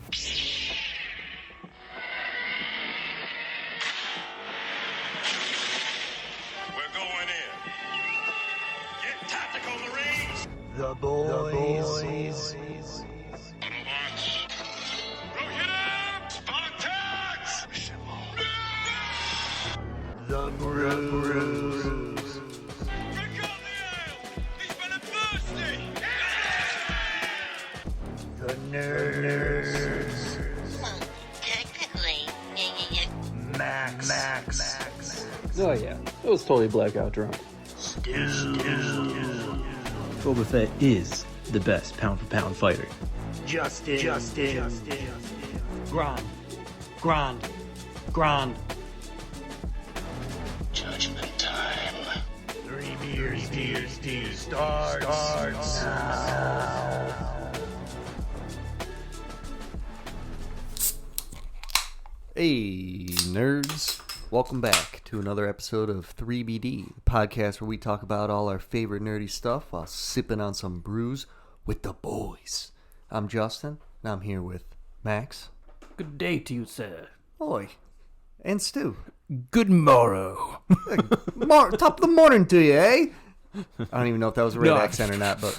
We're going in. Get tactical, Marines. The boys. Autobots. Go hit him! Spartans! The brews. Drink up the ale! He's been thirsty! The nerds. Technically, Max. Oh yeah, it was totally blackout drunk. Boba Fett is the best pound-for-pound fighter. Justin. Grand. Judgment time. 3 beers starts now. Hey, nerds. Welcome back to another episode of 3BD, the podcast where we talk about all our favorite nerdy stuff while sipping on some brews with the boys. I'm Justin, and I'm here with Max. Good day to you, sir. Oi. And Stu. Good morrow. Top of the morning to you, eh? I don't even know if that was a right accent or not, but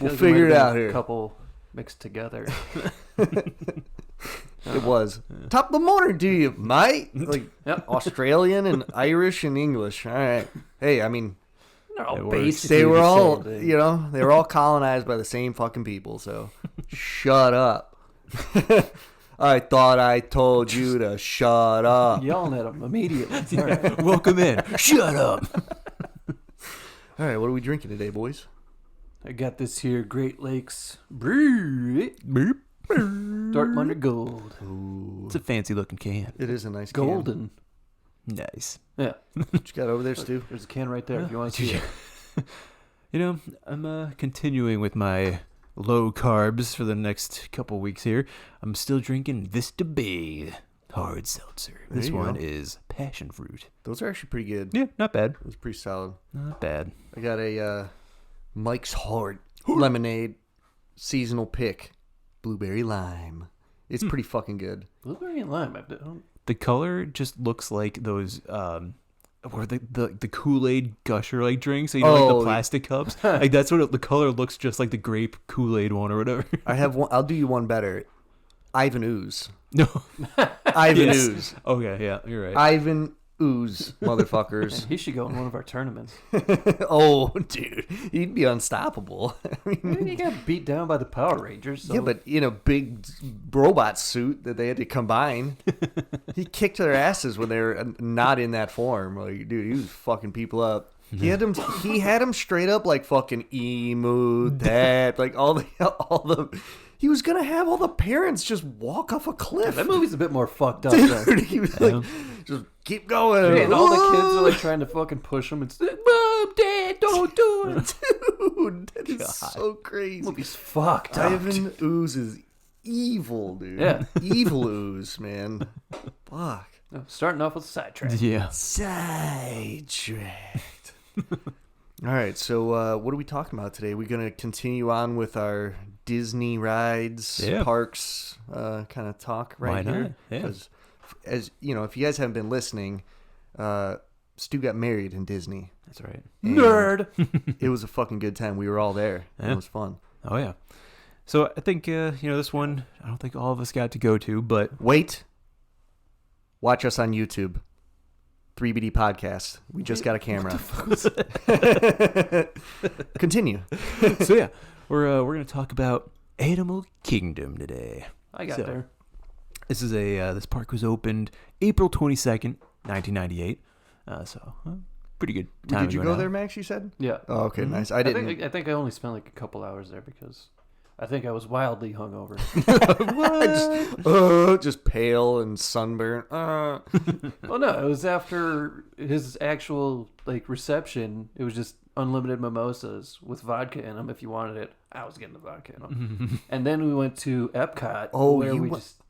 we'll figure it out here. A couple mixed together. It was. Top of the morning to you, mate. Like Australian and Irish and English. All right. Hey, I mean, They're all basically they were the all, same thing. you know, they were all colonized by the same fucking people, so shut up. I thought I told you to shut up. Yelling at them immediately. All right. Welcome in. Shut up. All right, what are we drinking today, boys? I got this here Great Lakes Brew. Dark Gold. It's a fancy-looking can. It is a nice can. Golden. Nice. Yeah. What you got over there, Stu? There's a can right there if you want to see it. You know, I'm continuing with my low carbs for the next couple weeks here. I'm still drinking Vista Bay hard seltzer. There This you one go. is passion fruit. Those are actually pretty good. Yeah, not bad. It was pretty solid. Not bad. I got a Mike's Hard lemonade seasonal pick, blueberry lime. It's pretty fucking good. Blueberry and lime. I don't... The color just looks like those or the Kool-Aid gusher like drinks, so you know, like Oh. the plastic cups. Like that's what the color looks just like the grape Kool-Aid one or whatever. I have one. I'll do you one better. Ivan Ooze. No. Ivan Yes. Ooze. Okay, yeah, you're right. Ivan Ooze, motherfuckers. He should go in one of our tournaments. Oh, dude, he'd be unstoppable. I mean, He got beat down by the Power Rangers. So. yeah, but in a big robot suit that they had to combine, he kicked their asses when they were not in that form. Like, dude, he was fucking people up. He had them straight up like fucking emu, that, like all the. He was gonna have all the parents just walk off a cliff. That movie's a bit more fucked up. Dude, he was like, just keep going. And all the kids are like trying to fucking push him. It's Mom, Dad, don't do it. Dude, that is so crazy. Movie's fucked up. Ivan Ooze is evil, dude. Yeah. Evil Ooze, man. Fuck. Starting off with a sidetrack. Yeah. Sidetracked. All right, so what are we talking about today? We're going to continue on with our Disney rides, Yeah. parks kind of talk right Why here. not? Yeah. Because, as you know, if you guys haven't been listening, Stu got married in Disney. That's right. And Nerd. It was a fucking good time. We were all there. Yeah. It was fun. Oh yeah. So I think this one I don't think all of us got to go to, but Wait. Watch us on YouTube. 3BD Podcast. We just got a camera. Continue. so yeah, we're gonna talk about Animal Kingdom today. I got So, there. This is this park was opened April 22nd, 1998. Pretty good time. Did you to go now. there, Max, you said? Yeah. Oh, okay, nice. I I didn't. think I only spent like a couple hours there because I think I was wildly hungover. Just pale and sunburned. Well, no, it was after his actual like reception. It was just unlimited mimosas with vodka in them if you wanted it. I was getting the vodka in them. And then we went to Epcot where we just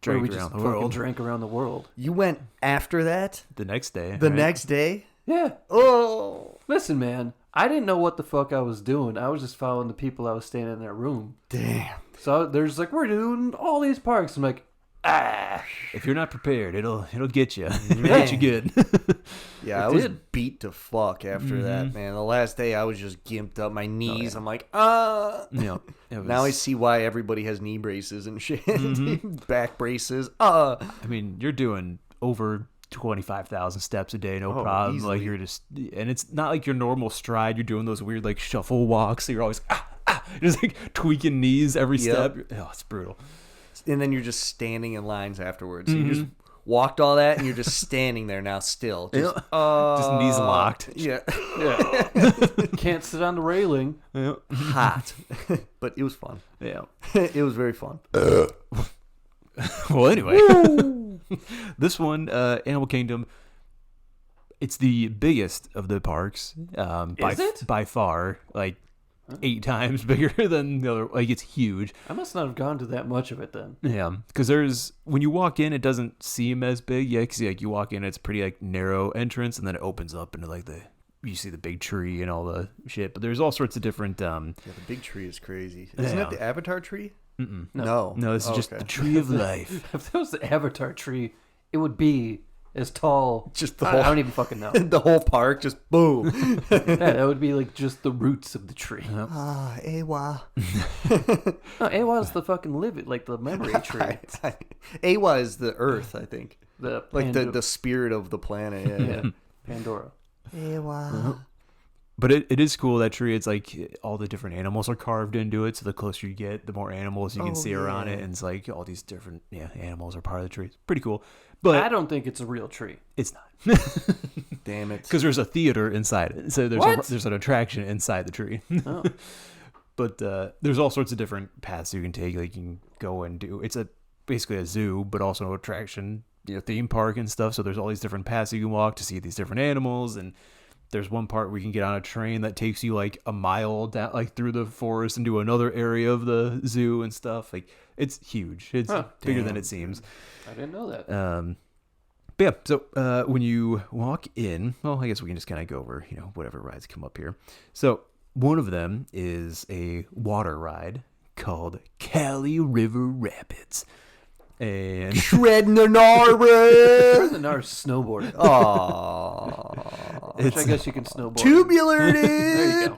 Drank just around the fucking world. drank around the world. You went after that? The next day. The right? next day? Yeah. Oh. Listen, man, I didn't know what the fuck I was doing. I was just following the people I was staying in their room. Damn. So there's like, we're doing all these parks. I'm like, If you're not prepared, it'll get you. It'll get you good. Yeah, I was beat to fuck after that, man. The last day I was just gimped up. My knees, I'm like, Yeah. Now I see why everybody has knee braces and shit. Back braces. I mean, you're doing over 25,000 steps a day, no problem. Easily. Like you're just, and it's not like your normal stride. You're doing those weird like shuffle walks. So you're always just like tweaking knees every step. Oh, it's brutal. And then you're just standing in lines afterwards. So you just walked all that and you're just standing there now still. Just, Just knees locked. Yeah. can't sit on the railing. Yeah. Hot. But it was fun. Yeah. It was very fun. Well, anyway, this one, Animal Kingdom, it's the biggest of the parks. Is it? By far, like 8 times bigger than the other. Like, it's huge. I must not have gone to that much of it then. Yeah, because when you walk in, it doesn't seem as big. Yeah, because like you walk in, it's pretty like narrow entrance, and then it opens up into like you see the big tree and all the shit. But there's all sorts of different. Yeah, the big tree is crazy. Isn't that the Avatar tree? No, this is just the tree of life. If that was the Avatar tree, it would be as tall. Just the I whole- don't even fucking know. The whole park, just boom. Yeah, that would be like just the roots of the tree. Awa. No, Awa is the fucking like the memory tree. Awa is the earth, I think. The Like the spirit of the planet. Yeah. Pandora. Awa. But it is cool, that tree. It's like all the different animals are carved into it. So the closer you get, the more animals you can see around it. And it's like all these different animals are part of the tree. It's pretty cool. But I don't think it's a real tree. it's not. Damn it. Because there's a theater inside it. So there's an attraction inside the tree. Oh. But there's all sorts of different paths you can take. Like you can go and do. It's basically a zoo, but also an attraction, theme park and stuff. So there's all these different paths you can walk to see these different animals. And there's one part where you can get on a train that takes you like a mile down, like through the forest into another area of the zoo and stuff. Like it's huge. It's bigger than it seems. I didn't know that. But yeah, so when you walk in, well, I guess we can just kind of go over, whatever rides come up here. So one of them is a water ride called Cali River Rapids. And Shredding the Narwhal. The Nars snowboarding. Aww. Which I guess you can snowboard. Tubular it There you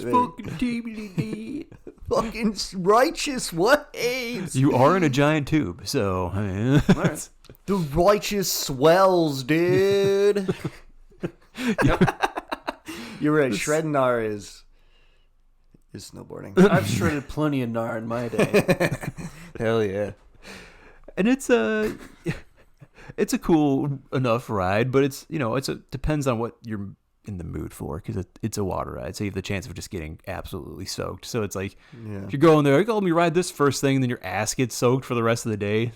go. is. Fucking righteous waves. you are in a giant tube, so I mean, All right. The righteous swells, dude. You're right. Shredding Nar is snowboarding. I've shredded plenty of Nar in my day. Hell yeah. and it's a cool enough ride, but it's depends on what you're in the mood for, because it's a water ride, so you have the chance of just getting absolutely soaked. So it's like if you're going there, like, let me ride this first thing, and then your ass gets soaked for the rest of the day.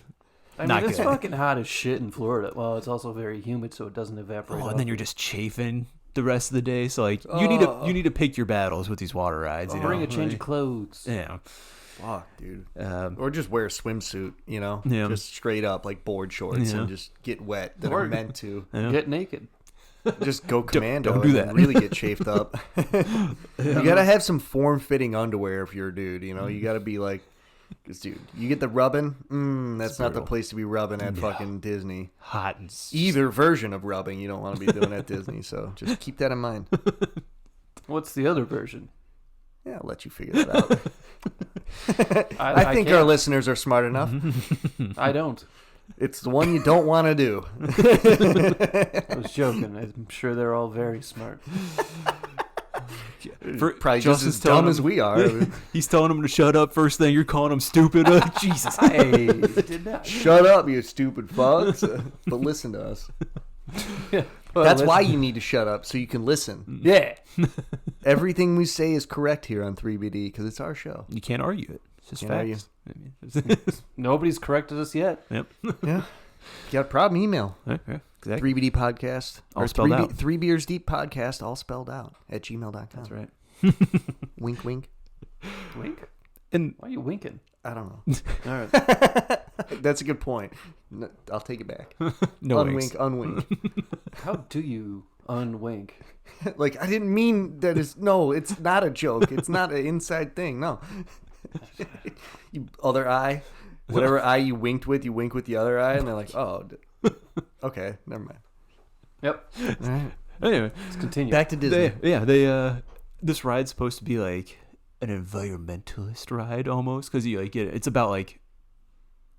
I mean, it's fucking hot as shit in Florida. Well, it's also very humid, so it doesn't evaporate. And then you're just chafing the rest of the day. So like you need to pick your battles with these water rides. bring a change of clothes. Yeah. Fuck, dude. Or just wear a swimsuit, Yeah. Just straight up like board shorts and just get wet that are meant to. Get naked. Just go commando. don't do that. And really get chafed up. You gotta have some form-fitting underwear if you're a dude. You gotta be like, 'cause, dude, you get the rubbing. That's not the place to be rubbing at fucking Disney. Hot and Either version of rubbing you don't want to be doing at Disney. So just keep that in mind. What's the other version? Yeah, I'll let you figure that out. I think can't. our listeners are smart enough. I don't. It's the one you don't want to do. I was joking. I'm sure they're all very smart. Probably just Justin's as telling dumb him- as we are. He's telling him to shut up first thing. You're calling him stupid. Jesus. Hey, did not. Shut up, you stupid fucks. But listen to us. Yeah. Well, That's why listen. you need to shut up, so you can listen. Yeah. Everything we say is correct here on 3BD because it's our show. You can't argue it. It's just Can't argue. facts. I mean, Nobody's corrected us yet. yep. Yeah. If you got a problem, email. Okay. Exactly. 3BD podcast. All or spelled out. 3 Beers Deep podcast, all spelled out at gmail.com. That's right. Wink, wink. Wink? And Why are you winking? I don't know. All right. That's a good point. I'll take it back. no unwink, winks. unwink. How do you unwink. Like, I didn't mean that. No, it's not a joke. It's not an inside thing. No. You other eye, whatever eye you winked with, you wink with the other eye, and they're like, oh, okay, never mind. Yep. All right. Anyway, Let's continue. Back to Disney. This ride's supposed to be like an environmentalist ride almost, because you like it's about like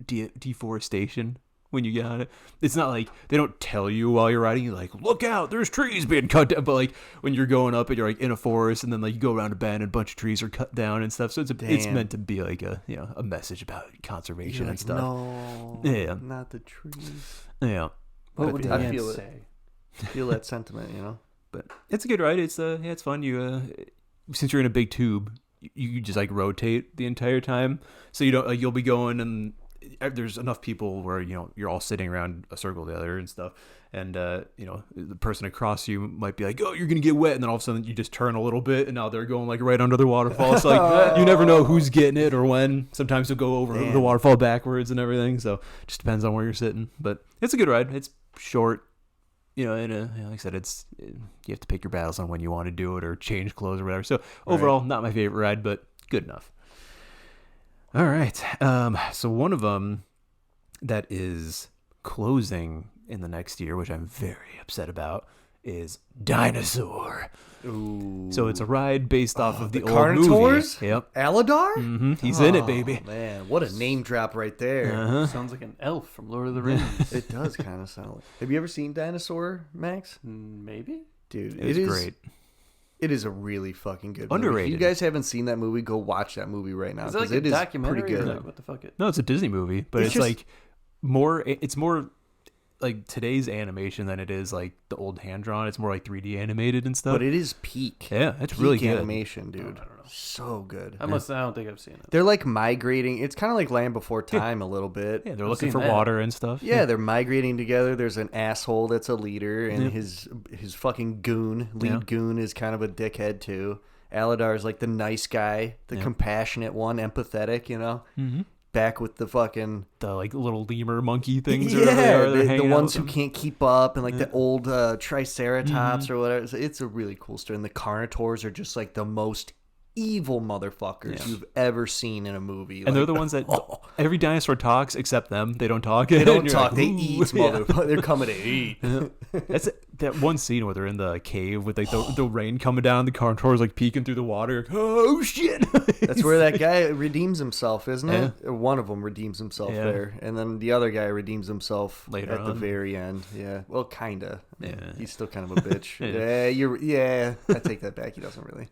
deforestation when you get on it. It's not like they don't tell you while you're riding, you're like, look out, there's trees being cut down. But like when you're going up and you're like in a forest, and then like you go around a bend and a bunch of trees are cut down and stuff. So it's meant to be like a a message about conservation You're and like, stuff. no, Yeah. not the trees. Yeah. What would the I ants feel it. say? Feel that sentiment, But it's a good ride. It's it's fun. You since you're in a big tube, you just like rotate the entire time. So you don't like you'll be going and there's enough people where you're all sitting around a circle together and stuff. And the person across you might be like, "Oh, you're gonna get wet," and then all of a sudden you just turn a little bit, and now they're going like right under the waterfall. So like you never know who's getting it or when. Sometimes they'll go over the waterfall backwards and everything. So it just depends on where you're sitting. But it's a good ride. It's short. And like I said, you have to pick your battles on when you want to do it or change clothes or whatever. So overall, not my favorite ride, but good enough. All right. So one of them that is closing in the next year, which I'm very upset about, is Dinosaur. Ooh. So it's a ride based off of the old Carnotaurs? movie. Yep. Aladar? Mm-hmm. He's in it, baby. Man, what a name drop right there. Uh-huh. Sounds like an elf from Lord of the Rings. It does kind of sound like. Have you ever seen Dinosaur, Max? Maybe. Dude, It's great. It is a really fucking good movie. Underrated. If you guys haven't seen that movie, go watch that movie right now. Is it like 'cause a it is documentary? pretty Or good. like, what the fuck? No, it's a Disney movie, but It's it's just- like more. It's more like today's animation than it is like the old hand drawn. It's more like 3D animated and stuff. But it is peak. Yeah, it's Peak really good. animation, dude. So good. I don't think I've seen it. They're like migrating. It's kind of like Land Before Time a little bit. Yeah, they're I've looking seen for that. water and stuff. Yeah, they're migrating together. There's an asshole that's a leader, and his fucking lead goon is kind of a dickhead too. Aladar is like the nice guy, the compassionate one, empathetic, Mm-hmm. Back with the fucking The like little lemur monkey things. Or whatever they are, they're the hanging out ones with who them. can't keep up, and like the old Triceratops Mm-hmm. or whatever. It's a really cool story. And the Carnotaurs are just like the most evil motherfuckers you've ever seen in a movie. And they're the ones that every dinosaur talks except them. They don't talk. They don't And you're talk. like, They "Ooh." eat, motherfucker. They're coming to eat. That's that one scene where they're in the cave with like the rain coming down. The Carnotaur's like peeking through the water. You're like, oh shit! That's where that guy redeems himself, isn't it? One of them redeems himself there, and then the other guy redeems himself Later at the on. very end. Yeah, well, kinda. Yeah. He's still kind of a bitch. I take that back. He doesn't really.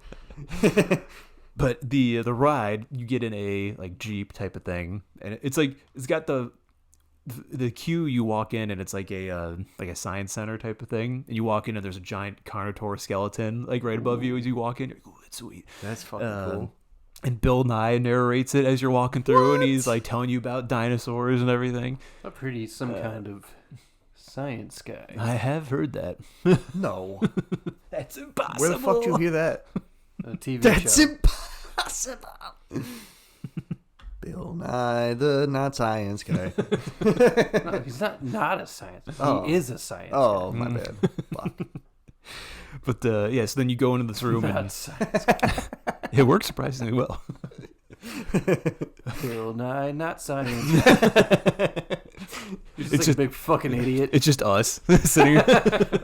But the ride, you get in a like Jeep type of thing, and it's like it's got the queue. You walk in and it's like a science center type of thing, and you walk in and there's a giant Carnotaur skeleton like right above you as you walk in. You're like, ooh, that's sweet. That's fucking cool. And Bill Nye narrates it as you're walking through, and he's like telling you about dinosaurs and everything. A pretty some kind of science guy. I have heard that. No, That's impossible. where the fuck did you hear that? A TV That's show. impossible. Bill Nye, the not science guy. No, he's not a science. Oh. He is a science. Oh, my bad. Fuck. But so then you go into this room guy. Not a and science guy. it works surprisingly well. Bill Nye, not science. He's It's like a big fucking idiot. It's just us sitting here.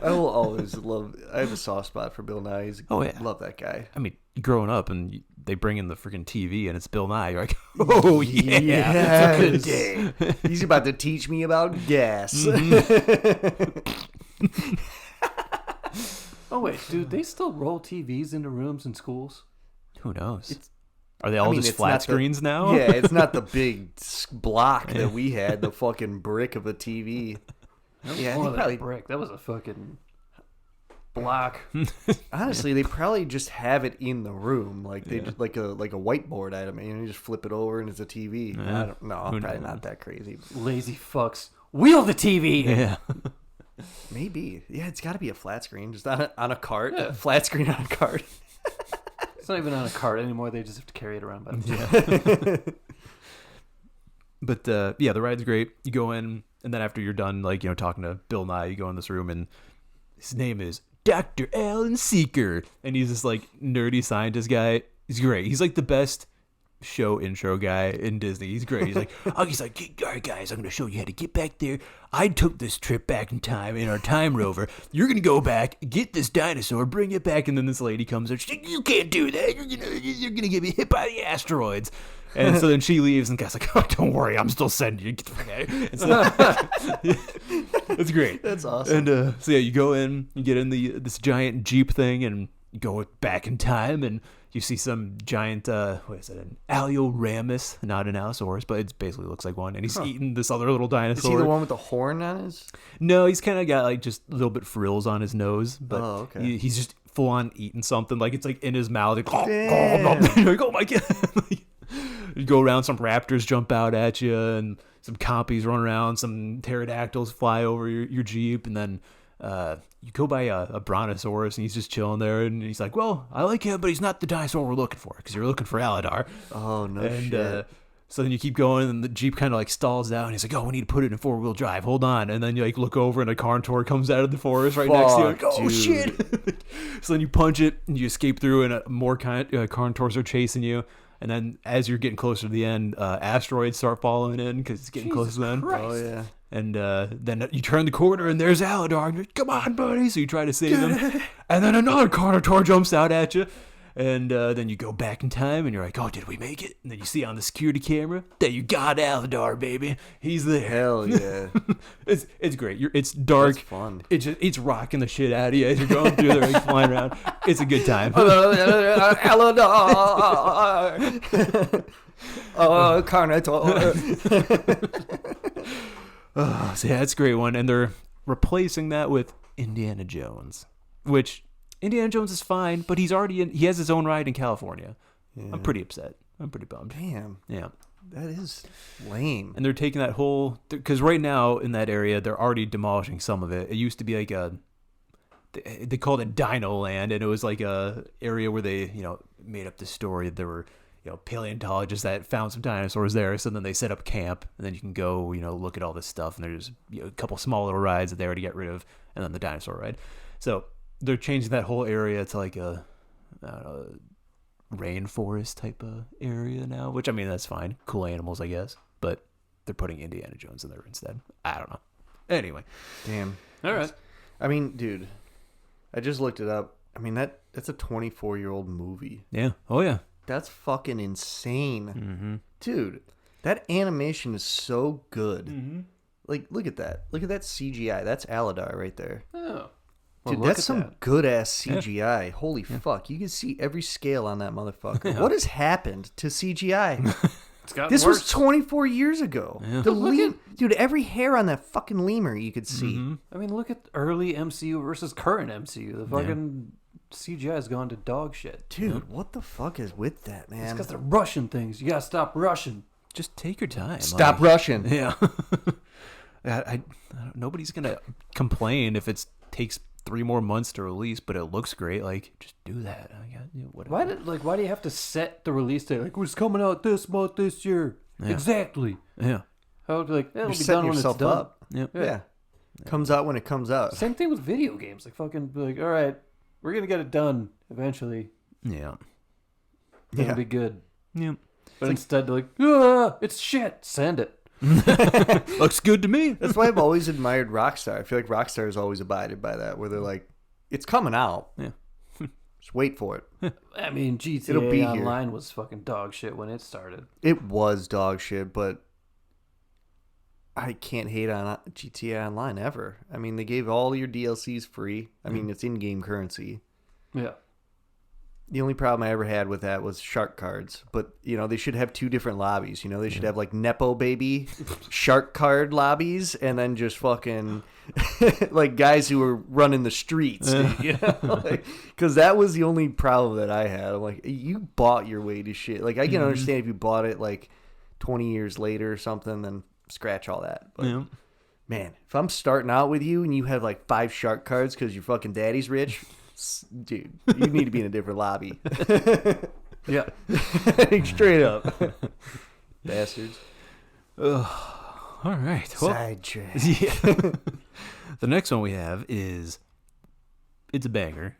I will always love. I have a soft spot for Bill Nye. Love that guy. I mean, growing up and they bring in the freaking TV and it's Bill Nye. You're like, oh yeah, It's a good day. He's about to teach me about gas. Oh wait, dude, they still roll TVs into rooms in schools? Who knows? Are they all just it's flat not screens now? Yeah, it's not the big block that we had, the fucking brick of a TV. Yeah, More they than probably. a brick. That was a fucking block. Honestly, they probably just have it in the room, like they just like a whiteboard item, and you just flip it over and it's a TV. I don't know. Who Probably knows? not that crazy. Lazy fucks. Wheel the TV. Yeah. Maybe. Yeah, it's got to be a flat screen, just on a cart. Yeah. Flat screen on a cart. It's not even on a cart anymore. They just have to carry it around by themselves. But the ride's great. You go in, and then after you're done, talking to Bill Nye, you go in this room, and his name is Dr. Alan Seeker. And he's this, like, nerdy scientist guy. He's great. He's, like, the best show intro guy in Disney. He's great. He's like, all right, guys, I'm going to show you how to get back there. I took this trip back in time in our time rover. You're going to go back, get this dinosaur, bring it back. And then this lady comes and she's like, you can't do that. You're going to get me hit by the asteroids. And so then she leaves, and the guy's like, oh, don't worry, I'm still sending you. Get the fuck out of here. And so, it's great. That's awesome. And so, yeah, you go in, you get in this giant Jeep thing, and you go back in time, and you see some giant, what is it, an Alioramus, not an Allosaurus, but it basically looks like one, and he's eating this other little dinosaur. Is he the one with the horn on his? No, he's kind of got, like, just a little bit frills on his nose, but okay. he's just full on eating something, like, it's, like, in his mouth, like, Damn. you're like, oh, my God. You go around, some raptors jump out at you, and some compies run around, some pterodactyls fly over your Jeep, and then you go by a brontosaurus, and he's just chilling there, and he's like, well, I like him, but he's not the dinosaur we're looking for, because you're looking for Aladar. Oh, no and, shit. So then you keep going, and the Jeep kind of like stalls out, and he's like, oh, we need to put it in 4-wheel drive. Hold on. And then you like look over, and a Carnotaur comes out of the forest right next to you. Like, oh, dude. shit. So then you punch it, and you escape through, and more Carnotaurs are chasing you. And then as you're getting closer to the end, asteroids start falling in because it's getting close to the end. Oh, yeah. And then you turn the corner, and there's Aladar. And you're like, come on, buddy. So you try to save him. And then another Carnotaur jumps out at you. And then you go back in time, and you're like, oh, did we make it? And then you see on the security camera that you got Aladar, baby. He's there. Hell yeah. It's great. It's dark. That's fun. It's rocking the shit out of you as you're going through there, like, flying around. It's a good time. Aladar. Oh, Carnotaur. So yeah, it's a great one. And they're replacing that with Indiana Jones, which Indiana Jones is fine, but he has his own ride in California. Yeah. I'm pretty upset. I'm pretty bummed. Damn. Yeah. That is lame. And they're taking that whole, because right now in that area, they're already demolishing some of it. It used to be like they called it Dino Land, and it was like a area where they, made up the story that there were, paleontologists that found some dinosaurs there. So then they set up camp, and then you can go, look at all this stuff. And there's a couple small little rides that they already get rid of, and then the dinosaur ride. So they're changing that whole area to like a rainforest type of area now, which, I mean, that's fine. Cool animals, I guess. But they're putting Indiana Jones in there instead. I don't know. Anyway. Damn. All right. I mean, dude, I just looked it up. I mean, that's a 24-year-old movie. Yeah. Oh, yeah. That's fucking insane. Mm-hmm. Dude, that animation is so good. Mm-hmm. Like, look at that. Look at that CGI. That's Aladar right there. Oh. Dude, Well, that's some good-ass CGI. Holy fuck. You can see every scale on that motherfucker. Yeah. What has happened to CGI? It's gotten This worse. was 24 years ago. Yeah. Dude, every hair on that fucking lemur you could see. Mm-hmm. I mean, look at early MCU versus current MCU. The fucking CGI has gone to dog shit. Dude, what the fuck is with that, It's man? because they're rushing things. You gotta stop rushing. Just take your time. Stop rushing. Yeah. Nobody's going to complain if it takes 3 more months to release, but it looks great. Like, just do that. Whatever. Why do you have to set the release date? Like, it's coming out this month, this year. Yeah. Exactly. Yeah. I would be like, it'll You're be setting done when it's yourself done. up. Yep. Yeah. Comes out when it comes out. Same thing with video games. Like, fucking be like, all right, we're gonna get it done eventually. Yeah. It'll Yeah. be good. Yep. But instead, they're like, it's shit. Send it. Looks good to me. That's why I've always admired Rockstar. I feel like Rockstar has always abided by that, where they're like, it's coming out. Yeah. Just wait for it. I mean, GTA It'll be here. Online was fucking dog shit when it started. It was dog shit, but I can't hate on GTA Online ever. I mean, they gave all your DLCs free. I mean, it's in-game currency. Yeah. The only problem I ever had with that was shark cards. But, they should have 2 different lobbies. They should have, like, Nepo Baby shark card lobbies and then just fucking, like, guys who were running the streets. Because that was the only problem that I had. I'm like, you bought your way to shit. Like, I can understand if you bought it, like, 20 years later or something, then scratch all that. But, Yeah. man, if I'm starting out with you and you have, like, 5 shark cards because your fucking daddy's rich... Dude, you need to be in a different lobby. Yeah. Straight up. Bastards. All right. Well, Sidetrack. yeah. The next one we have is it's a banger.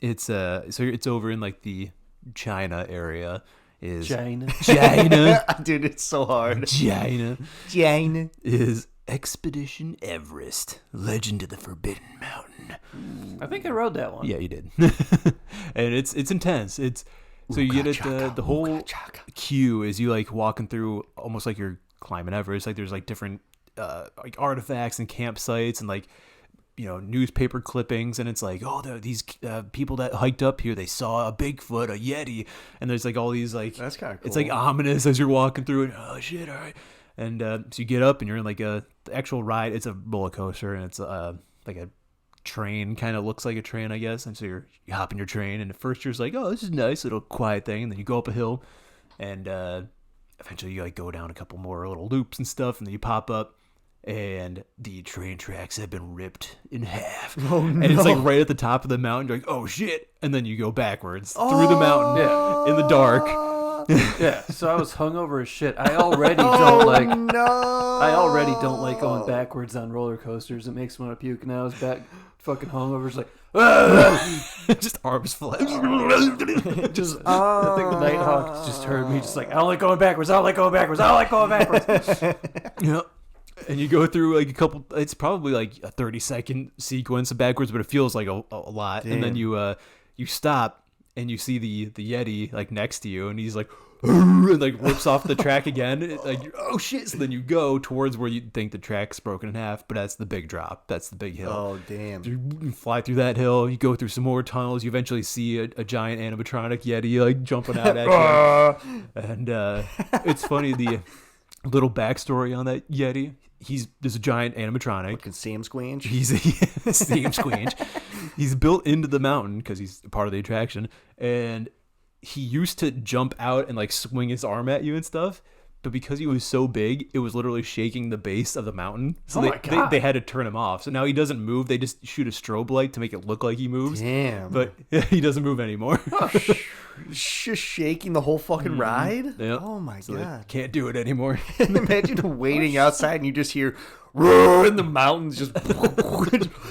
It's so it's over in like the China area. Is China. Dude, it's so hard. China China. is Expedition Everest, Legend of the Forbidden Mountain. I think I rode that one. Yeah, you did. And it's intense. It's so you get it. The whole queue is you like walking through almost like you're climbing Everest. Like there's like different like artifacts and campsites and like newspaper clippings, and it's like, oh, these people that hiked up here, they saw a Bigfoot, a Yeti, and there's like all these like, that's kind of cool. It's like ominous as you're walking through it. Oh shit, all right. And so you get up and you're in like the actual ride. It's a roller coaster, and it's like a train, kind of looks like a train, I guess. And so you hop in your train, and at first you're just like, oh, this is a nice little quiet thing, and then you go up a hill, and eventually you like go down a couple more little loops and stuff, and then you pop up, and the train tracks have been ripped in half. Oh, no. And it's like right at the top of the mountain. You're like, oh shit. And then you go backwards through the mountain in the dark. Yeah, so I was hungover as shit. I already don't like. No. I already don't like going backwards on roller coasters. It makes me want to puke. And I was back fucking hungover. It's like, Just arms flash. just. I think the Nighthawk just heard me. Just like, I don't like going backwards. I don't like going backwards. I don't like going backwards. Yeah. And you go through like a couple. It's probably like a 30-second sequence of backwards, but it feels like a lot. Damn. And then you stop and you see the Yeti like next to you, and he's like, and like rips off the track again. Like, oh shit! So then you go towards where you think the track's broken in half, but that's the big drop. That's the big hill. Oh damn! You fly through that hill. You go through some more tunnels. You eventually see a giant animatronic Yeti like jumping out at you. And it's funny, the little backstory on that Yeti. There's a giant animatronic. Fucking Sam Squanch. He's Sam Squanch. He's built into the mountain because he's part of the attraction, and he used to jump out and like swing his arm at you and stuff. But because he was so big, it was literally shaking the base of the mountain. So they had to turn him off. So now he doesn't move. They just shoot a strobe light to make it look like he moves. Damn. But he doesn't move anymore. Just shaking the whole fucking ride? Yep. Oh my So god. can't do it anymore. Imagine waiting outside and you just hear roar in the mountains just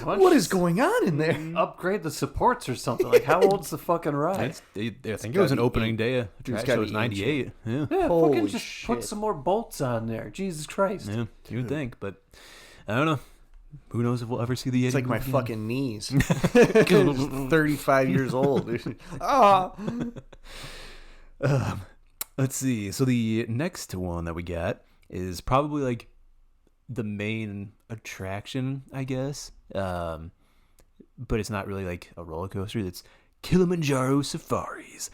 what is going on in there? Upgrade the supports or something. Like, how old's the fucking ride? I think it was an opening day. It was 98. Yeah. Yeah, Holy fucking just shit. put some more bolts on there. Jesus Christ. Yeah, you would think, but I don't know. Who knows if we'll ever see the Yeti? It's like my again. fucking knees. 35 years old. Ah. Let's see. So the next one that we got is probably like the main attraction, I guess. But it's not really like a roller coaster. It's Kilimanjaro Safaris.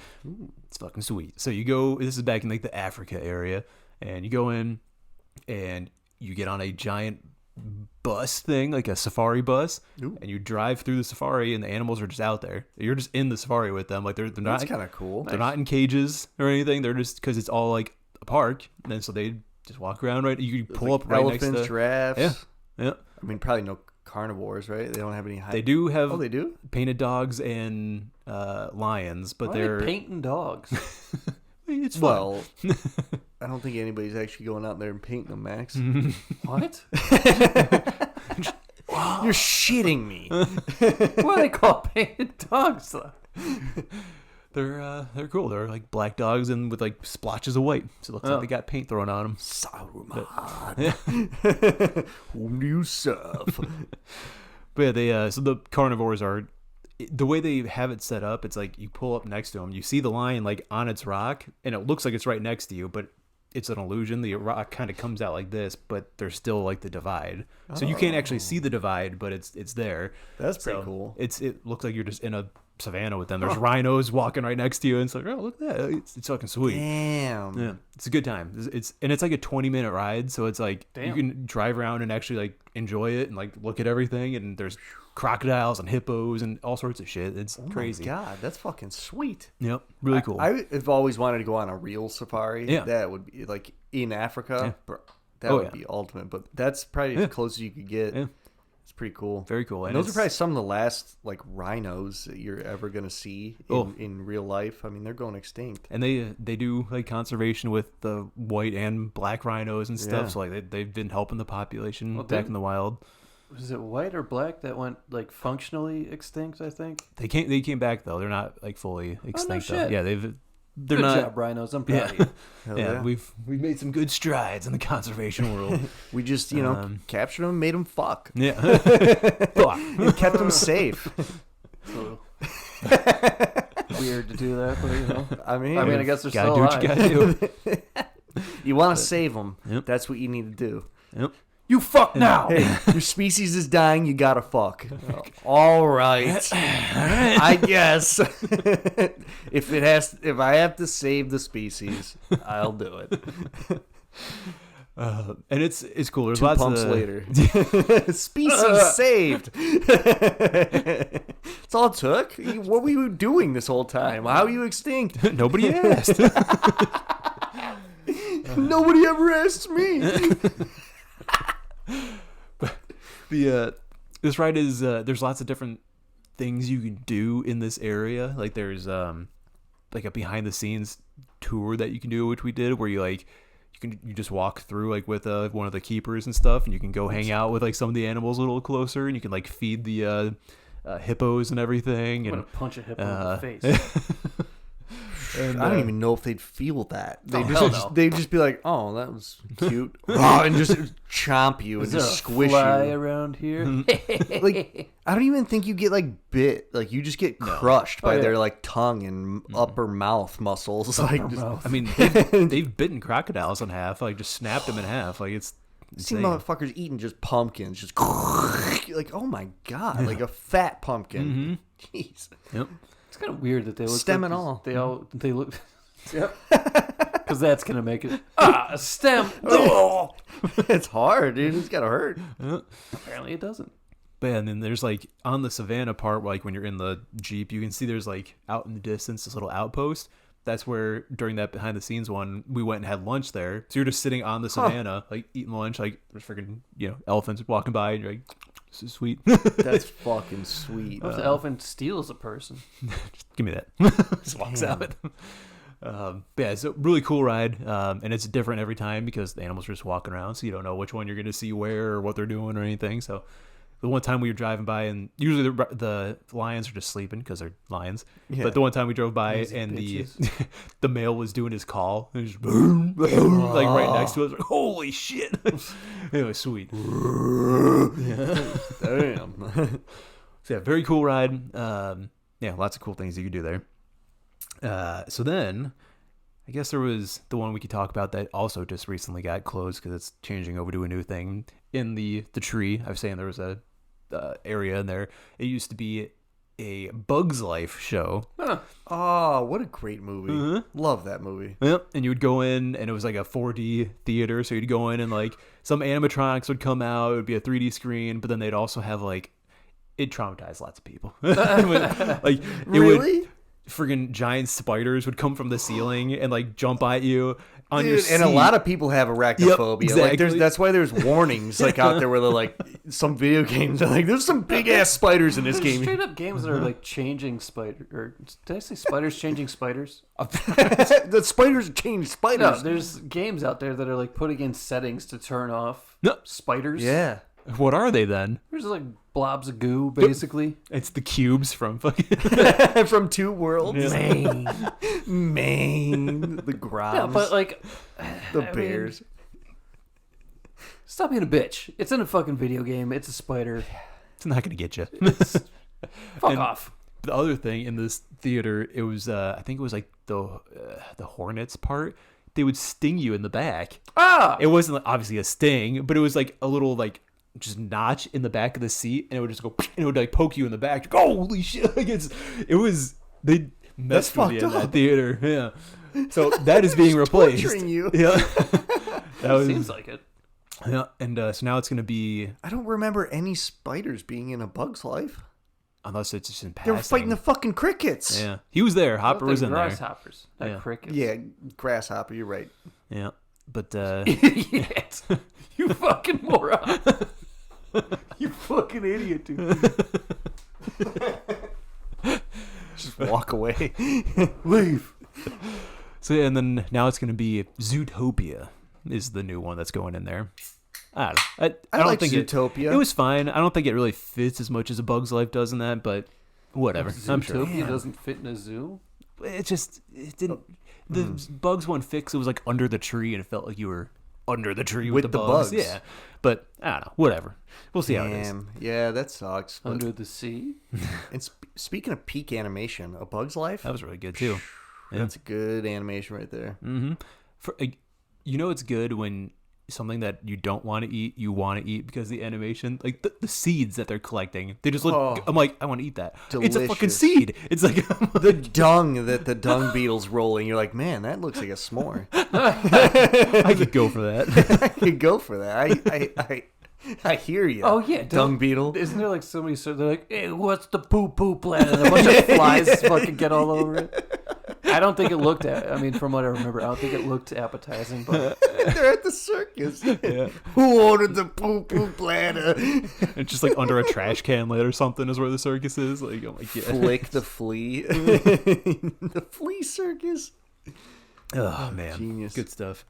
It's fucking sweet. So you go, this is back in like the Africa area, and you go in and you get on a giant bus thing, like a safari bus. Ooh. And you drive through the safari, and the animals are just out there. You're just in the safari with them. Like they're not. That's kind of cool. They're not in cages or anything. They're just, because it's all like a park, and then so they just walk around. Right, you can pull like up right elephants, next to giraffes. Yeah. I mean, probably no carnivores, right? They don't have any. They do have. Oh, they do. Painted dogs and lions, but Why they're are they painting dogs? It's fun. Well, I don't think anybody's actually going out there and painting them, Max. What? You're shitting me. What do they call painted dogs, though? They're cool. They're like black dogs and with like splotches of white, so it looks like they got paint thrown on them. Saruman. Yeah. Whom do you serve? But yeah, they so the carnivores are, the way they have it set up, it's like you pull up next to them, you see the lion like on its rock, and it looks like it's right next to you, but it's an illusion. The rock kind of comes out like this, but there's still like the divide, so you can't actually see the divide, but it's there. That's pretty So cool. It looks like you're just in a savannah with them. There's rhinos walking right next to you, and it's like, oh, look at that. It's fucking sweet. Damn. Yeah, it's a good time. It's like a 20-minute ride, so it's like you can drive around and actually like enjoy it and like look at everything. And there's crocodiles and hippos and all sorts of shit. It's crazy. My God, that's fucking sweet. Yep, really cool. I've always wanted to go on a real safari. Yeah. That would be like in Africa. Yeah. Bro, that would be ultimate. But that's probably as close as you could get. Yeah. It's pretty cool. Very cool. And those are probably some of the last like rhinos that you're ever gonna see in real life. I mean, they're going extinct. And they do like conservation with the white and black rhinos and stuff. Yeah. So like they've been helping the population back in the wild. Was it white or black that went like functionally extinct? I think. They came back though. They're not like fully extinct though. shit. Yeah, they're Good not. job, rhinos. I'm proud of you. Hell Yeah, we've made some good strides in the conservation world. We just, captured them, made them fuck, Yeah. Fuck. and kept them safe. Weird to do that, but I mean, I guess they're Gotta still do what you alive. gotta do. you want to save them. Yep. That's what you need to do. Yep. You fuck now. Hey, your species is dying. You gotta fuck. All right. I guess. If I have to save the species, I'll do it. And it's cool. There's 2 lots pumps of later. Species saved. That's all it took. What were you doing this whole time? How are you extinct? Nobody asked. Nobody ever asked me. This ride is there's lots of different things you can do in this area. Like there's like a behind the scenes tour that you can do, which we did, where you just walk through like with one of the keepers and stuff, and you can go hang out with like some of the animals a little closer, and you can like feed the hippos and everything. I'm And gonna punch a hippo in the face. and, I don't even know if they'd feel that. hell no. They'd just be like, "Oh, that was cute," and just chomp you and Is there just a squish fly you. around here? Like, I don't even think you get like bit. Like, you just get crushed by yeah. their like tongue and upper mouth muscles. Like, just, mouth. I mean, they've bitten crocodiles in half, like just snapped them in half. Like it's see insane. motherfuckers eating just pumpkins, just like, oh my god, like a fat pumpkin. Jeez. Yep. It's kind of weird that they look Stem like and all. They look. Yep. Because that's gonna make it a stem. It's hard, dude. It's gotta hurt. Apparently, it doesn't. But yeah, and then there's like on the savannah part, like when you're in the Jeep, you can see there's like out in the distance this little outpost. That's where during that behind the scenes one, we went and had lunch there. So you're just sitting on the savannah, like eating lunch, like there's freaking elephants walking by, and you're like, this is sweet. That's fucking sweet. What if the elephant steals a person? Just give me that. Just walks out. But yeah, it's a really cool ride, and it's different every time because the animals are just walking around, so you don't know which one you're going to see where or what they're doing or anything. So the one time we were driving by, and usually the lions are just sleeping because they're lions. Yeah. But the one time we drove by and bitches. the male was doing his call, and just boom, boom, like right next to us. Like, holy shit! It was sweet. Damn. So yeah, very cool ride. Yeah, lots of cool things you could do there. So then, I guess there was the one we could talk about that also just recently got closed because it's changing over to a new thing. In the tree, I was saying there was a area in there. It used to be a Bug's Life show. Oh, what a great movie. Love that movie. Yep. And you would go in, and it was like a 4D theater. So you'd go in, and like some animatronics would come out. It would be a 3D screen, but then they'd also have like it traumatized lots of people. Like Really? Friggin' giant spiders would come from the ceiling and like jump at you on your Dude, seat. and a lot of people have arachnophobia. Yep, Like, exactly. that's why there's warnings like out there where they're like some video games are like there's some big ass spiders in this game. Straight up games that are like changing spider. Or did I say spiders changing spiders? The spiders change No, spiders. there's games out there that are like putting in settings to turn off No. spiders. Yeah. What are they then? There's like blobs of goo, basically. It's the cubes from fucking. From Two Worlds. Man. Man. The grounds. Yeah, but like, the I bears. stop being a bitch. It's in a fucking video game. It's a spider. It's not gonna get you. Fuck off. The other thing in this theater, it was I think it was like the hornets part. They would sting you in the back. Ah! It wasn't like, obviously a sting, but it was like a little like just notch in the back of the seat, and it would just go and it would like poke you in the back. Like, holy shit! Like they messed with you in fucked that up. theater. Yeah. So that is being replaced. torturing you. Yeah. That was Seems like it. yeah, and so now it's gonna be I don't remember any spiders being in A Bug's Life. unless it's just in They passing. were fighting the fucking crickets. Yeah, he was there. Hopper was in there. Grasshoppers, not Yeah. crickets. Yeah, grasshopper. You're right. Yeah, but Idiot. You fucking moron. You fucking idiot, dude. Just walk away. Leave. so yeah, and then now it's gonna be Zootopia is the new one that's going in there. I don't know. I I don't liked think Zootopia. It was fine. I don't think it really fits as much as A Bug's Life does in that, but whatever. I'm sure. Zootopia doesn't fit in a zoo. It didn't. The Bugs one fix. It was like under the tree, and it felt like you were under the tree with, With the the bugs. bugs. Yeah, but I don't know. Whatever. We'll see how it is. Damn. Yeah, that sucks. But, Under the sea? and speaking of peak animation, A Bug's Life. That was really good too. Yeah. That's good animation right there. Mm-hmm. It's good when something that you don't want to eat, you want to eat because the animation, like the seeds that they're collecting, they just look. Oh. I'm like, I want to eat that. It's a fucking Delicious. seed. It's like The dung that the dung beetle's rolling, you're like, man, that looks like a s'more. I could go for that. I could go for that. I hear you. Oh, yeah. dung beetle. Isn't there like somebody, so they're like, hey, what's the poo-poo planet? And a bunch of flies fucking get all over it. I don't think it looked from what I remember, I don't think it looked appetizing, but They're at the circus. Who ordered the poo poo platter? It's just like under a trash can lid or something is where the circus is. Like, oh my god. Flick the flea. The flea circus. Oh man, genius. Good stuff.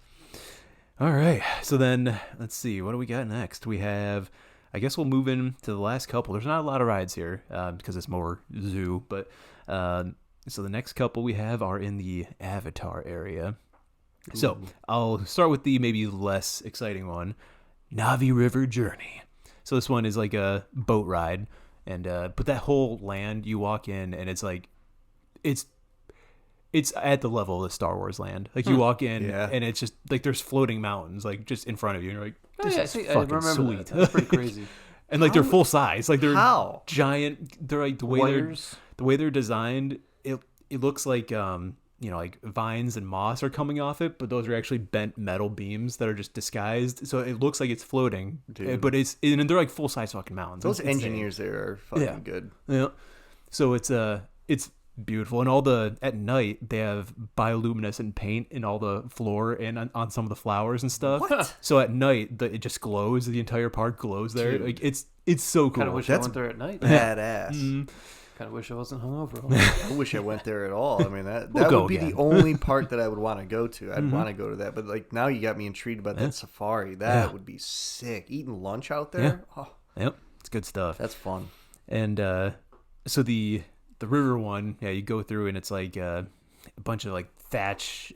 All right, so then let's see, what do we got next? We have, I guess we'll move into the last couple. There's not a lot of rides here because it's more zoo, but so the next couple we have are in the Avatar area. So I'll start with the maybe less exciting one, Navi River Journey. So this one is like a boat ride, and but that whole land you walk in, and it's like it's at the level of the Star Wars land. Like you walk in, and it's just like there's floating mountains like just in front of you, and you're like, this is fucking I remember sweet. that. That's pretty crazy. And like they're full size, like they're How? giant. They're like the way Wires? they're designed. It looks like like vines and moss are coming off it, but those are actually bent metal beams that are just disguised. So it looks like it's floating, Dude. but and they're like full size fucking mountains. Those It's insane. engineers there are fucking good. Yeah. So it's beautiful, and at night they have bioluminescent paint in all the floor and on some of the flowers and stuff. What? So at night it just glows. The entire park glows there. Dude. Like it's so cool. Kind of wish That's I went there at night. Badass. Kind of wish I wasn't hungover. I wish I went there at all. I mean, that We'll go would be again. the only park that I would want to go to. I'd want to go to that. But like now you got me intrigued about that safari. That would be sick. Eating lunch out there. Yeah. Oh, Yep, it's good stuff. that's fun. And so the river one, you go through and it's like a bunch of like thatch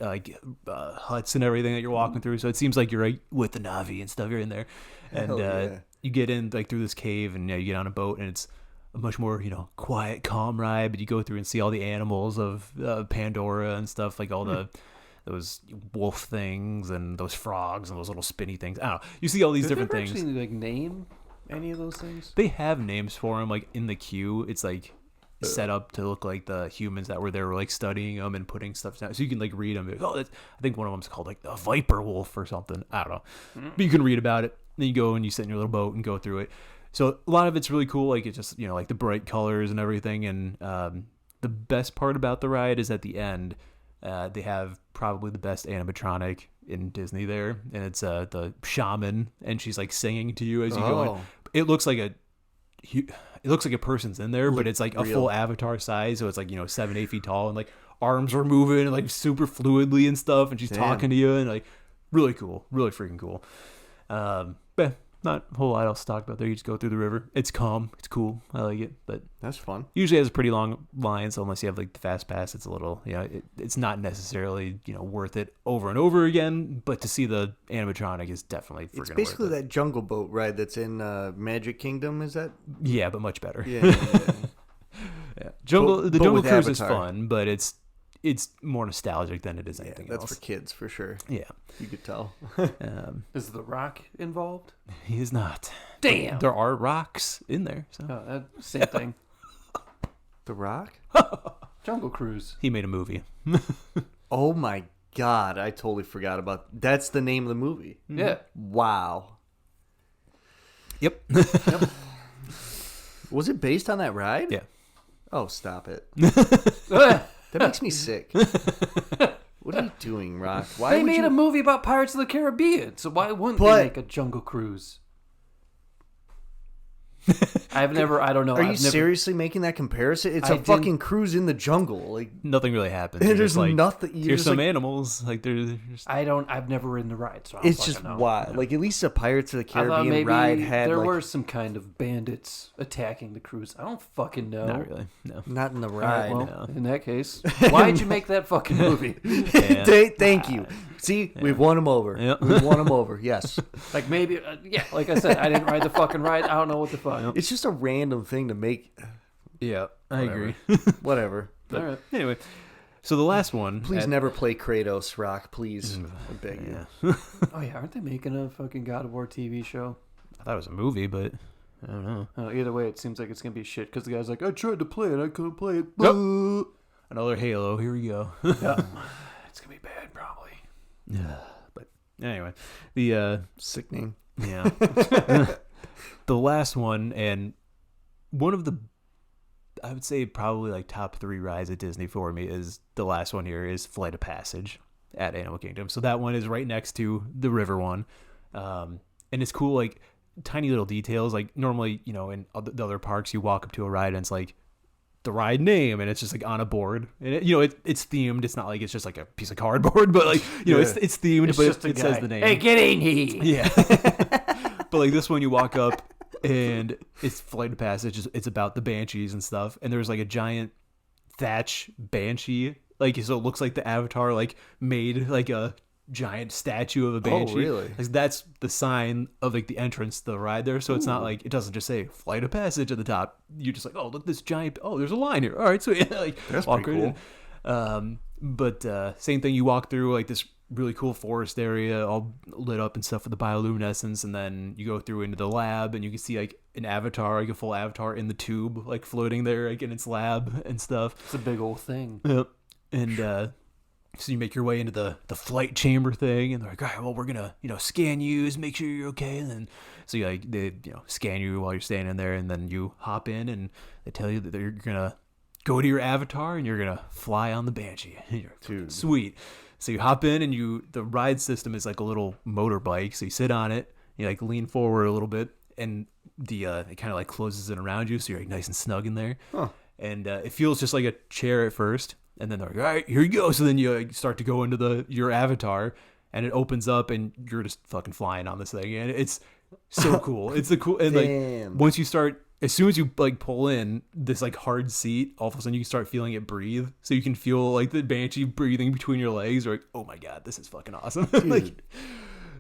huts and everything that you're walking through. So it seems like you're right with the Navi and stuff. You're in there, and Hell yeah. you get in like through this cave, and you get on a boat, and it's a much more quiet, calm ride. But you go through and see all the animals of Pandora and stuff, like all those wolf things and those frogs and those little spinny things. I don't know. You see all these Did different they ever things. actually like name any of those things? They have names for them, like in the queue. It's like set up to look like the humans that were there were like studying them and putting stuff down, so you can like read them. I think one of them's called like a viper wolf or something. I don't know, but you can read about it. Then you go and you sit in your little boat and go through it. So a lot of it's really cool. Like it's just like the bright colors and everything. And the best part about the ride is at the end, they have probably the best animatronic in Disney there, and it's the shaman, and she's like singing to you as you go in. It looks like a person's in there, but it's like a full avatar size, so it's like 7-8 feet tall, and like arms are moving and like super fluidly and stuff, and she's talking to you, and like really cool, really freaking cool. But not a whole lot else to talk about there. You just go through the river. It's calm, it's cool. I like it, but That's fun. usually has a pretty long line, so unless you have like the fast pass, it's a little it's not necessarily worth it over and over again. But to see the animatronic is definitely It's freaking basically worth it. that jungle boat ride that's in Magic Kingdom. Is that? Yeah, but much better. Yeah. Yeah. The but Jungle with Cruise is Avatar. fun, but it's more nostalgic than it is anything That's else. for kids for sure. Yeah. You could tell. Is The Rock involved? He is not. Damn. There are rocks in there, so Same thing. The Rock? Jungle Cruise. he made a movie. Oh my God! I totally forgot about. That's the name of the movie. Yeah. Wow. Yep. Was it based on that ride? Yeah. Oh, stop it. they That makes me sick. What are you doing, Rock? Why would made you... a movie about Pirates of the Caribbean, so why wouldn't But- they make a Jungle Cruise? I don't know. Are you seriously making that comparison? It's I a fucking cruise in the jungle. Like Nothing really happens. there's Just like, nothing. You're here's just some like, animals. Like there's I've never ridden the ride, so I don't it's just fucking know. wild. Like at least the Pirates of the I thought Caribbean maybe ride had there like were some kind of bandits attacking the cruise. I don't fucking know. not really. No. not in the All right, ride. well, in that case, why'd you make that fucking movie? Yeah. Thank you. See, we've won him over. Yep. We've won him over. Yes. Like maybe, yeah. Like I said, I didn't ride the fucking ride. I don't know what the fuck. It's just a random thing to make. Yeah, I agree. Whatever. All right. Anyway, so the last one. Please never play Kratos, Rock. Please. I beg you. Yeah. Oh yeah, aren't they making a fucking God of War TV show? I thought it was a movie, but I don't know. Either way, it seems like it's gonna be shit because the guy's like, I tried to play it, I couldn't play it. Yep. Boo." Another Halo. Here we go. Yeah, it's gonna be bad probably. Yeah. But anyway, the Sickening. yeah, the last one and one of the, I would say probably like top 3 rides at Disney for me is the last one here is Flight of Passage at Animal Kingdom. So that one is right next to the river one, and it's cool. Like tiny little details. Like normally, you know, in the other parks, you walk up to a ride and it's like the ride name and it's just like on a board and it, you know, it's themed. It's not like it's just like a piece of cardboard, but like, you know, it's themed, It's but just a it guy. says the name. Hey, get in here. Yeah. But like this one, you walk up and it's Flight of Passage. It's about the banshees and stuff. And there's like a giant thatch banshee. Like, so it looks like the Avatar, like made like a giant statue of a banshee. really? Like, that's the sign of like the entrance to the ride there. So it's not like, it doesn't just say Flight of Passage at the top. You're just like, oh, look, this giant, oh, there's a line here. All right. So yeah, like That's walk pretty right in. But same thing, you walk through like this really cool forest area all lit up and stuff with the bioluminescence, and then you go through into the lab and you can see like an avatar, like a full avatar in the tube, like floating there like in its lab and stuff. It's a big old thing. Yep. And so you make your way into the flight chamber thing, and they're like, all right, well, we're gonna, you know, scan you, make sure you're okay. And then so you like they, you know, scan you while you're standing there, and then you hop in and they tell you that they're gonna go to your avatar and you're gonna fly on the Banshee. You're Dude. sweet. So you hop in and the ride system is like a little motorbike. So you sit on it, you like lean forward a little bit, and it kind of like closes it around you, so you're like nice and snug in there. Huh. And it feels just like a chair at first, and then they're like, all right, here you go. So then you like, start to go into your avatar, and it opens up, and you're just fucking flying on this thing, and it's so cool. It's the cool, and Damn. like once you start. As soon as you like pull in this like hard seat, all of a sudden you can start feeling it breathe. So you can feel like the Banshee breathing between your legs. You're like, oh my god, this is fucking awesome. Like,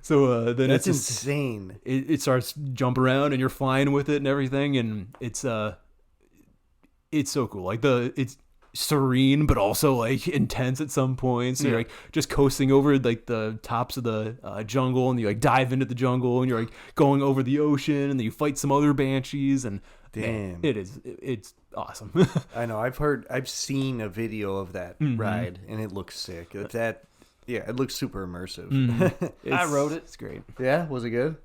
so then That's it's just, insane. it starts jump around and you're flying with it and everything, and it's so cool. Like it's serene but also like intense at some points. So you're like just coasting over like the tops of the jungle, and you like dive into the jungle, and you're like going over the ocean, and then you fight some other banshees, and Damn. man, it's awesome. I know. I've seen a video of that ride, and it looks sick. Yeah, it looks super immersive. I wrote it. It's great. Yeah, was it good?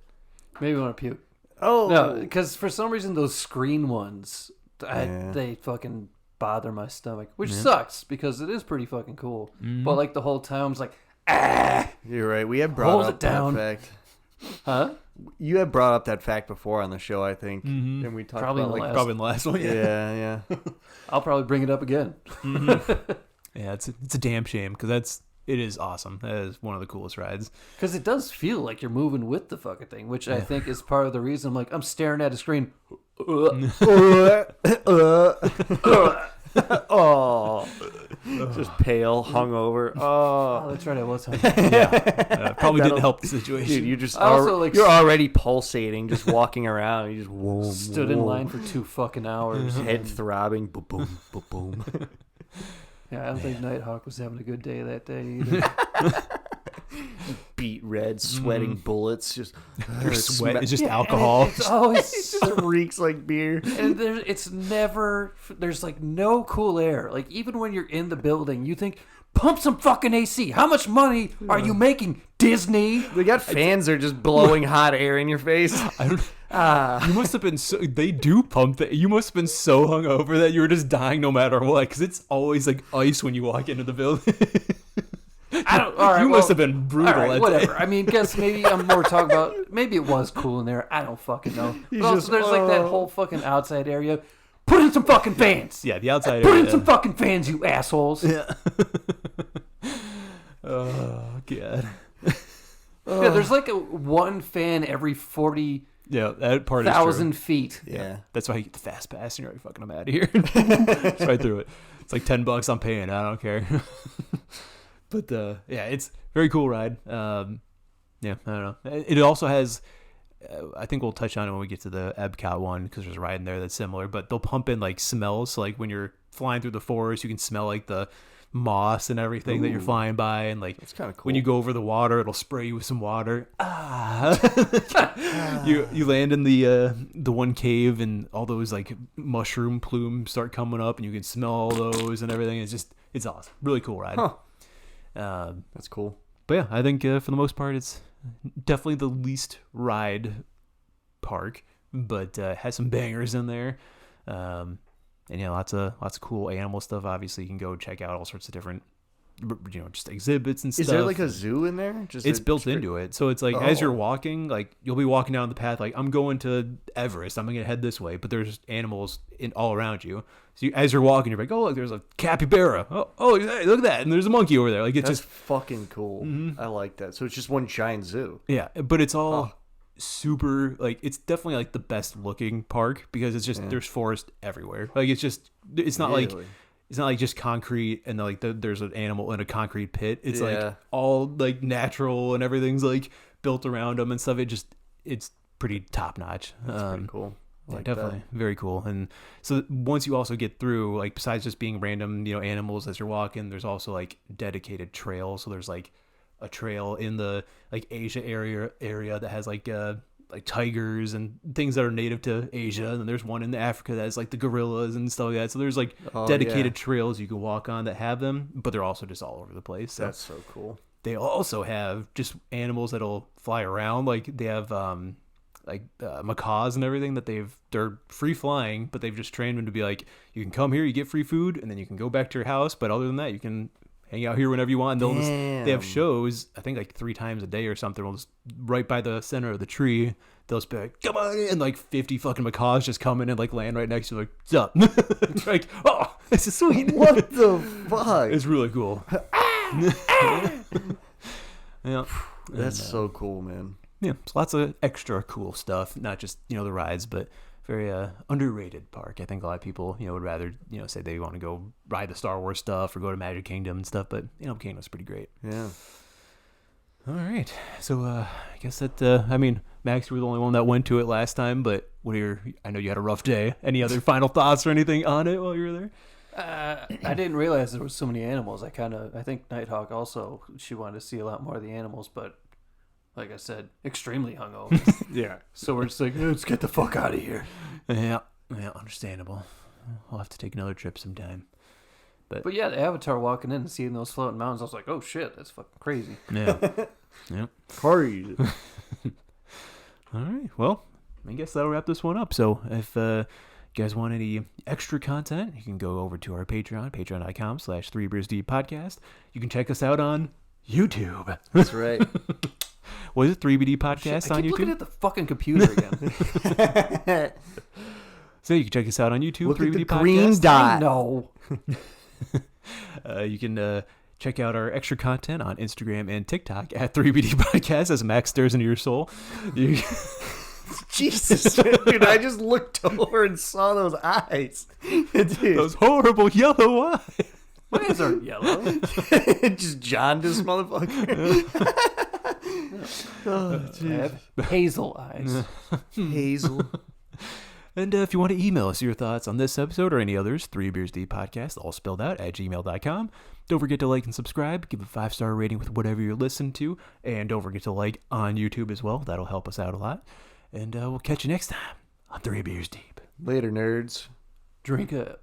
Maybe want to puke. Oh No, because for some reason those screen ones, Yeah. they fucking bother my stomach, which sucks because it is pretty fucking cool. But like the whole time, I was like, You're right. We had brought Hold up it down. that fact. huh? You had brought up that fact before on the show, I think, and we talked Probably about in the like last- Probably in the last one. yeah. I'll probably bring it up again. Yeah, it's a damn shame because it is awesome. That is one of the coolest rides. Because it does feel like you're moving with the fucking thing, which I think is part of the reason. I'm staring at a screen. Oh, just pale, hungover. Oh, Oh, that's right, I was hungry. Probably didn't That'll- help the situation. dude, you just I also, like, you're already pulsating, just walking around. You just whoa, Stood in line for 2 fucking hours. head throbbing, boom, boom, boom, boom. Yeah, I don't think Nighthawk was having a good day that day either. Beat red, sweating bullets. Just Your sweat sma- is just Yeah, and alcohol. It's always It just reeks like beer. and there's like no cool air. Like even when you're in the building, you think, pump some fucking AC. How much money are you making, Disney? They got fans that are just blowing hot air in your face. I don't. You must have been so. They do pump that. You must have been so hungover that you were just dying no matter what. Because it's always like ice when you walk into the building. I don't. All right, You must have been brutal. All right, that whatever. day. I mean, guess maybe I'm more talking about. Maybe it was cool in there. I don't fucking know. But also, just, there's like that whole fucking outside area. Put in some fucking fans. Yeah, the outside Put area. in some fucking fans, you assholes. Yeah. Oh god. Yeah, there's like one fan every 40,000 Yeah, that part is true. feet. Yeah. That's why you get the fast pass and you're like, fucking, I'm out of here. It's right through it. It's like $10 I'm paying. I don't care. But yeah, it's very cool ride. Yeah, I don't know. It also has. I think we'll touch on it when we get to the Epcot one because there's a ride in there that's similar. But they'll pump in like smells. So like when you're flying through the forest, you can smell like the moss and everything that you're flying by, and like That's kind of cool. when you go over the water, it'll spray you with some water. You land in the one cave, and all those like mushroom plumes start coming up, and you can smell all those and everything. It's awesome, really cool ride. Huh. That's cool. But yeah, I think for the most part, it's definitely the least ride park, but has some bangers in there. And yeah, lots of cool animal stuff. Obviously, you can go check out all sorts of different, just exhibits and stuff. Is there like a zoo in there? It's built into it, so it's like as you're walking, like you'll be walking down the path. Like I'm going to Everest, I'm gonna head this way, but there's animals all around you. So as you're walking, you're like, oh look, there's a capybara. Oh, hey, look at that, and there's a monkey over there. Like it's That's just fucking cool. I like that. So it's just one giant zoo. yeah, but it's all super like it's definitely like the best looking park because it's just there's forest everywhere. Like it's not like. Really? It's not like just concrete and like there's an animal in a concrete pit. It's Yeah. like all like natural and everything's like built around them and stuff. It's pretty top notch. That's pretty cool. I Yeah, like definitely very cool. And so once you also get through, like besides just being random, animals as you're walking, there's also like dedicated trails. So there's like a trail in the like Asia area that has like tigers and things that are native to Asia, and then there's one in Africa that has like the gorillas and stuff like that. So there's like dedicated trails you can walk on that have them, but they're also just all over the place. So That's so cool. they also have just animals that'll fly around. Like they have macaws and everything that they're free flying, but they've just trained them to be like, you can come here, you get free food, and then you can go back to your house. But other than that, you can hang out here whenever you want. And they have shows, I think like 3 times a day or something. We'll just right by the center of the tree. They'll just be like, come on in. Like 50 fucking macaws just come in and like land right next to you. Like, what's up? It's like, oh, this is sweet. What the fuck? It's really cool. Yeah. That's so cool, man. Yeah, it's lots of extra cool stuff, not just the rides, but very underrated park. I think a lot of people would rather say they want to go ride the Star Wars stuff or go to Magic Kingdom and stuff, but Kingdom's pretty great. Yeah. All right, so I guess that Max, you were the only one that went to it last time, but I know you had a rough day. Any other final thoughts or anything on it while you were there? I didn't realize there was so many animals. I think Nighthawk also, she wanted to see a lot more of the animals, but like I said, extremely hungover. Yeah. So we're just like, let's get the fuck out of here. Yeah, understandable. I'll have to take another trip sometime. But yeah, the Avatar walking in and seeing those floating mountains, I was like, oh shit, that's fucking crazy. Yeah. Yep. Crazy. All right. Well, I guess that'll wrap this one up. So if you guys want any extra content, you can go over to our Patreon, patreon.com/3beersdeep podcast. You can check us out on YouTube. That's right. Was it 3BD Podcast on I keep YouTube? looking at the fucking computer again. So you can check us out on YouTube. Look 3BD at the Podcast. green dot. No. You can check out our extra content on Instagram and TikTok at 3BD Podcast as Max stares into your soul. Jesus, dude, I just looked over and saw those eyes. Dude. Those horrible yellow eyes. My eyes aren't yellow. Just jaundiced motherfucker. I have hazel eyes. Hazel. And if you want to email us your thoughts on this episode or any others, 3beersdeepodcast, all spelled out, at gmail.com. Don't forget to like and subscribe. Give a 5-star rating with whatever you're listening to. And don't forget to like on YouTube as well. That'll help us out a lot. And we'll catch you next time on 3 Beers Deep. Later, nerds. Drink up.